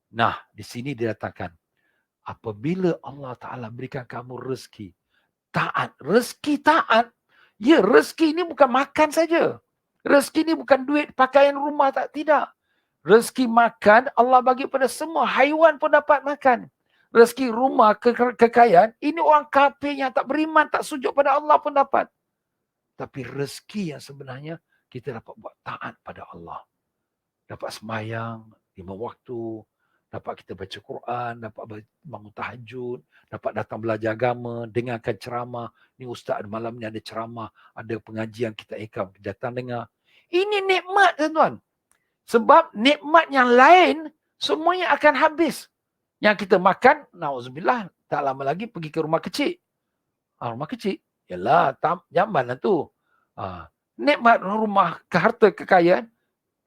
Nah, di sini dia katakan, apabila Allah Ta'ala berikan kamu rezeki, taat. Rezeki taat. Ya, rezeki ini bukan makan saja. Rezeki ini bukan duit, pakaian, rumah, tak, tidak. Rezeki makan Allah bagi pada semua. Haiwan pun dapat makan. Rezeki rumah, kekayaan, ini orang kafir yang tak beriman, tak sujud pada Allah pun dapat. Tapi rezeki yang sebenarnya kita dapat buat taat pada Allah. Dapat sembahyang 5 waktu, dapat kita baca Quran, dapat bangun tahajud, dapat datang belajar agama, dengarkan ceramah. Ni ustaz malam ni ada ceramah, ada pengajian kita datang dengar. Ini nikmat, tuan-tuan. Sebab nikmat yang lain semuanya akan habis. Yang kita makan, na'udzubillah, tak lama lagi pergi ke rumah kecil. Rumah kecil, yalah, zaman lah tu. Nikmat rumah, harta, kekayaan,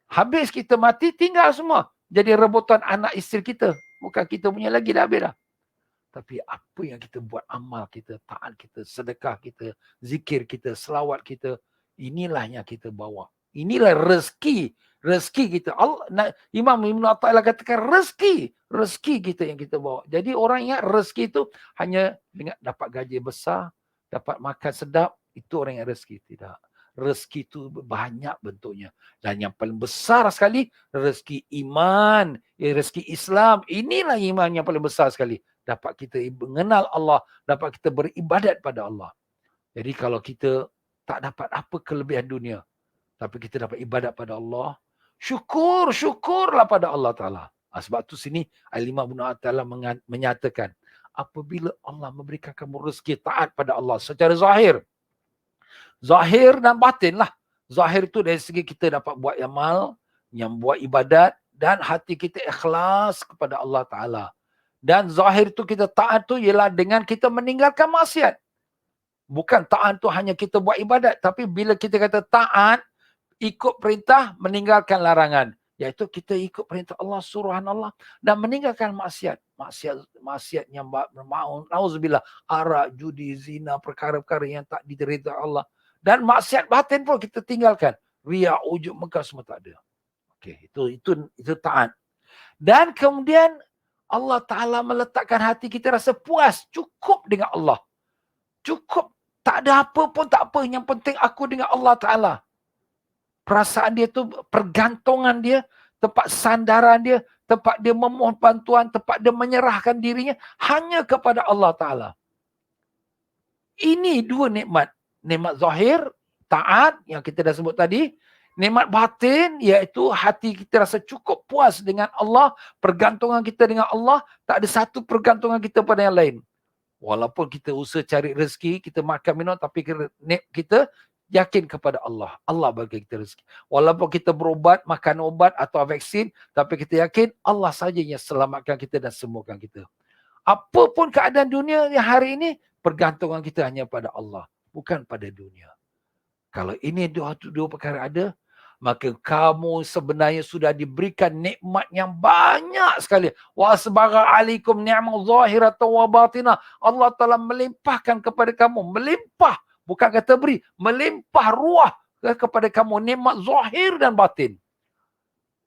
habis kita mati, tinggal semua. Jadi rebutan anak isteri kita. Bukan kita punya lagi, dah habis dah. Tapi apa yang kita buat, amal kita, taat kita, sedekah kita, zikir kita, selawat kita, inilah yang kita bawa. Inilah rezeki. Rezeki kita. Imam Ibn Athaillah katakan rezeki. Rezeki kita yang kita bawa. Jadi orang ingat rezeki itu hanya dengan dapat gaji besar, dapat makan sedap, itu orang yang rezeki. Tidak. Rezeki itu banyak bentuknya. Dan yang paling besar sekali, rezeki iman, rezeki Islam. Inilah iman yang paling besar sekali. Dapat kita mengenal Allah, dapat kita beribadat pada Allah. Jadi kalau kita tak dapat apa kelebihan dunia, tapi kita dapat ibadat pada Allah, syukurlah pada Allah Ta'ala. Sebab tu sini Al-Imam Ibn Athaillah menyatakan, apabila Allah memberikan kamu rezeki taat pada Allah secara zahir dan batin lah. Zahir tu dari segi kita dapat buat amal, yang buat ibadat, dan hati kita ikhlas kepada Allah Ta'ala. Dan zahir tu kita taat tu ialah dengan kita meninggalkan maksiat. Bukan taat tu hanya kita buat ibadat, tapi bila kita kata taat, ikut perintah, meninggalkan larangan. Iaitu kita ikut perintah Allah, suruhan Allah, dan meninggalkan maksiat. Maksiat yang na'udzubillah, arak, judi, zina, perkara-perkara yang tak diterima Allah. Dan maksiat batin pun kita tinggalkan. Riak, ujub, megah, semua tak ada. Okey, itu taat. Dan kemudian Allah Ta'ala meletakkan hati kita rasa puas, cukup dengan Allah. Cukup, tak ada apa pun tak apa. Yang penting aku dengan Allah Ta'ala. Perasaan dia tu, pergantungan dia, tempat sandaran dia, tempat dia memohon bantuan, tempat dia menyerahkan dirinya hanya kepada Allah Ta'ala. Ini dua nikmat. Nikmat zahir, taat yang kita dah sebut tadi. Nikmat batin iaitu hati kita rasa cukup puas dengan Allah, pergantungan kita dengan Allah, tak ada satu pergantungan kita pada yang lain. Walaupun kita usaha cari rezeki, kita makan minum, tapi kita yakin kepada Allah. Allah bagi kita rezeki. Walaupun kita berubat, makan ubat atau vaksin, tapi kita yakin Allah saja yang selamatkan kita dan sembuhkan kita. Apapun keadaan dunia yang hari ini, pergantungan kita hanya pada Allah, bukan pada dunia. Kalau ini dua perkara ada, maka kamu sebenarnya sudah diberikan nikmat yang banyak sekali. Wa asbagha alaikum ni'mal zahiratan wa batinah. Allah Ta'ala melimpahkan kepada kamu. Melimpah. Bukan kata beri. Melimpah ruah kepada kamu. Nikmat zahir dan batin.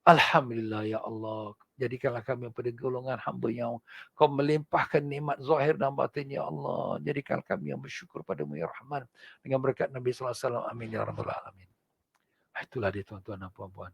Alhamdulillah ya Allah. Jadikanlah kami pada golongan hamba yang kau melimpahkan nikmat zahir dan batin ya Allah. Jadikanlah kami yang bersyukur padamu ya Rahman. Dengan berkat Nabi SAW. Amin ya Rabbal Alamin. Itulah dia tuan-tuan dan puan-puan.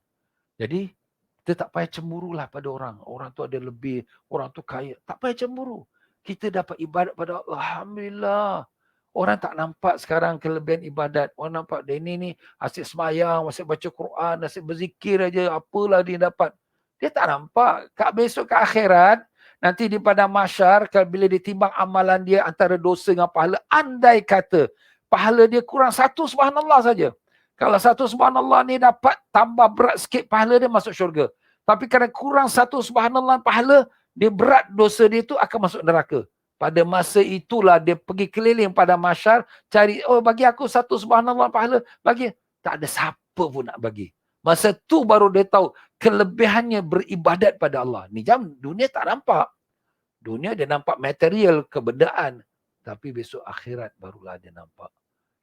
Jadi, kita tak payah cemburulah pada orang. Orang tu ada lebih, orang tu kaya. Tak payah cemburu. Kita dapat ibadat pada Allah. Alhamdulillah. Orang tak nampak sekarang kelebihan ibadat. Orang nampak dia ni asyik sembahyang, asyik baca Quran, asyik berzikir aja. Apalah dia dapat. Dia tak nampak. Besok ke akhirat, nanti di padang mahsyar, bila ditimbang amalan dia antara dosa dengan pahala, andai kata pahala dia kurang 1 subhanallah saja. Kalau 1 subhanallah ni dapat tambah berat sikit, pahala dia masuk syurga. Tapi kerana kurang 1 subhanallah pahala, dia berat dosa dia tu akan masuk neraka. Pada masa itulah dia pergi keliling pada mahsyar, cari, bagi aku 1 subhanallah pahala, bagi. Tak ada siapa pun nak bagi. Masa tu baru dia tahu kelebihannya beribadat pada Allah. Ni jam dunia tak nampak. Dunia dia nampak material, kebendaan. Tapi besok akhirat barulah dia nampak.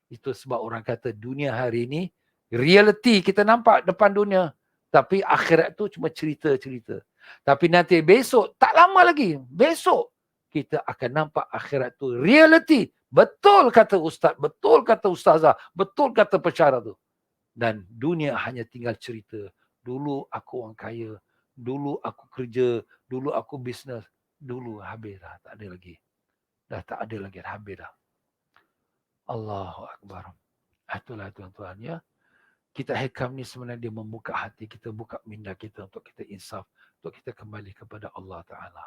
Itu sebab orang kata dunia hari ini, reality kita nampak depan dunia. Tapi akhirat tu cuma cerita-cerita. Tapi nanti besok, tak lama lagi. Besok, kita akan nampak akhirat tu reality. Betul kata ustaz, betul kata ustazah, betul kata pensyarah tu. Dan dunia hanya tinggal cerita. Dulu aku orang kaya, dulu aku kerja, dulu aku bisnes, dulu habis dah, tak ada lagi. Dah tak ada lagi, dah habis dah. Allahu Akbar. Itulah tuan-tuan ya. Kita hikam ni sebenarnya dia membuka hati kita, buka minda kita untuk kita insaf, untuk kita kembali kepada Allah Ta'ala.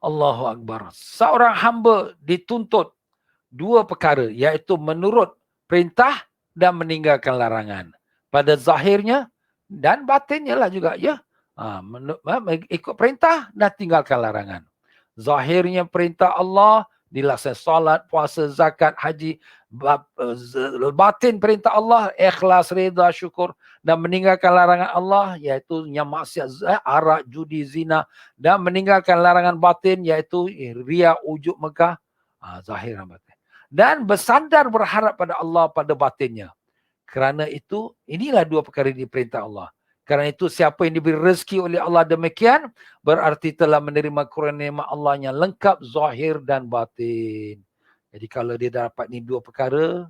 Allahu Akbar. Seorang hamba dituntut dua perkara, iaitu menurut perintah dan meninggalkan larangan. Pada zahirnya dan batinnya lah juga ya. Ikut perintah dan tinggalkan larangan. Zahirnya perintah Allah, dilaksanakan solat, puasa, zakat, haji. Batin perintah Allah, ikhlas, reda, syukur. Dan meninggalkan larangan Allah, iaitu yang maksiat, arak, judi, zina. Dan meninggalkan larangan batin, iaitu riya, ujub, megah. Zahir dan batin. Dan bersandar berharap pada Allah pada batinnya. Kerana itu, inilah dua perkara di perintah Allah. Kerana itu, siapa yang diberi rezeki oleh Allah demikian, berarti telah menerima kurnia nikmat Allah yang lengkap, zahir dan batin. Jadi kalau dia dapat ni dua perkara,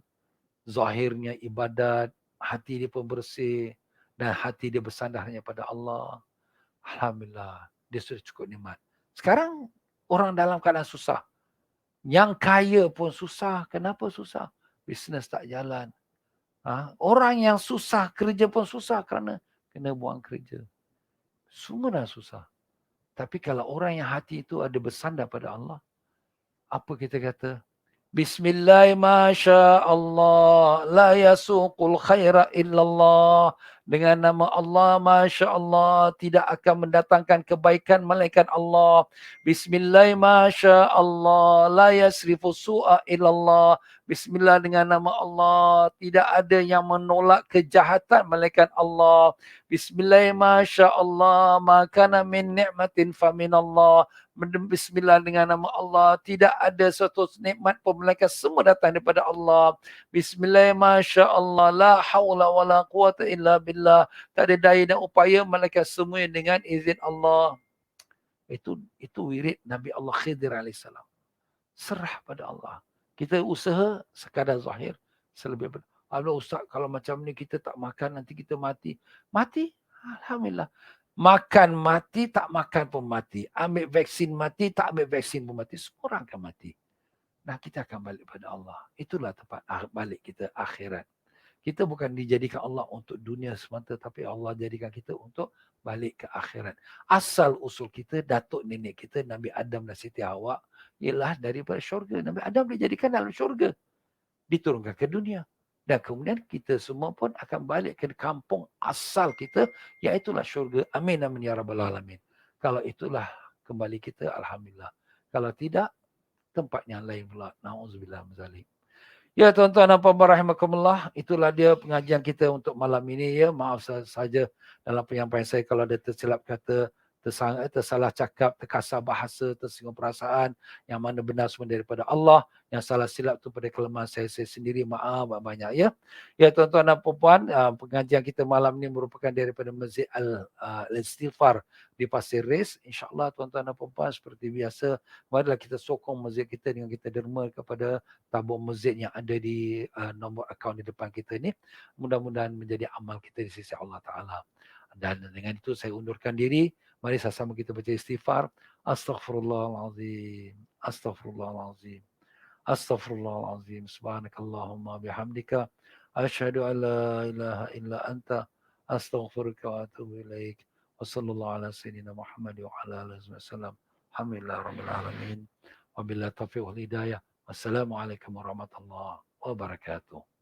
zahirnya ibadat, hati dia pun bersih, dan hati dia bersandar hanya pada Allah. Alhamdulillah, dia sudah cukup nikmat. Sekarang, orang dalam keadaan susah. Yang kaya pun susah. Kenapa susah? Bisnes tak jalan. Orang yang susah, kerja pun susah kerana kena buang kerja. Semua dah susah. Tapi kalau orang yang hati itu ada bersandar pada Allah, apa kita kata? Bismillah masya Allah, la yasuqul khaira illallah. Dengan nama Allah, masya Allah, tidak akan mendatangkan kebaikan melainkan Allah. Bismillah masya Allah, la yasrifu su'a illallah. Bismillah, dengan nama Allah, tidak ada yang menolak kejahatan melainkan Allah. Bismillah masya Allah, makana min ni'matin faminallah. Bismillah, dengan nama Allah, tidak ada suatu nikmat pun melainkan semua datang daripada Allah. Bismillah masya Allah, la hawla wa la quwata illa billah. Tak ada daya dan upaya melainkan semuanya dengan izin Allah. Itu wirid Nabi Allah Khidir AS. Serah pada Allah. Kita usaha sekadar zahir, selebih Allah ustaz, kalau macam ni kita tak makan nanti kita mati. Mati? Alhamdulillah. Makan mati, tak makan pun mati. Ambil vaksin mati, tak ambil vaksin pun mati. Semua orang akan mati. Nah, kita akan balik pada Allah. Itulah tempat balik kita, akhirat. Kita bukan dijadikan Allah untuk dunia semata, tapi Allah jadikan kita untuk balik ke akhirat. Asal usul kita, datuk nenek kita, Nabi Adam dan Siti Hawa, ialah daripada syurga. Nabi Adam dijadikan dalam syurga. Diturunkan ke dunia. Dan kemudian kita semua pun akan balik ke kampung asal kita, iaitulah syurga. Amin, amin, ya rabbal alamin. Kalau itulah kembali kita, alhamdulillah. Kalau tidak, tempat yang lain pula. Na'udzubillah mazalik. Ya tuan-tuan dan puan-puan rahimakumullah, itulah dia pengajian kita untuk malam ini ya. Maaf saja dalam penyampaian saya kalau ada tersilap kata, tersalah cakap, terkasar bahasa, tersinggung perasaan, yang mana benar semua daripada Allah, yang salah silap tu pada kelemahan saya sendiri, maaf banyak ya. Ya tuan-tuan dan puan-puan, pengajian kita malam ini merupakan daripada Masjid Al-Istighfar di Pasir Ris. InsyaAllah tuan-tuan dan puan-puan, seperti biasa, marilah kita sokong masjid kita dengan kita derma kepada tabung masjid yang ada di nombor akaun di depan kita ni. Mudah-mudahan menjadi amal kita di sisi Allah Ta'ala. Dan dengan itu saya undurkan diri. Mari sama-sama kita baca istighfar. Astaghfirullahalazim. Astaghfirullahalazim. Astaghfirullahalazim. Subhanakallahumma bihamdika. Asyhadu an la ilaha illa anta. Astaghfiruka wa atubu ilaik. Wa sallallahu ala sayyidina Muhammad wa ala alihi wasallam. Alhamdulillah rabbil alamin. Wabillahi taufiq wal hidayah. Wassalamualaikum warahmatullahi wabarakatuh.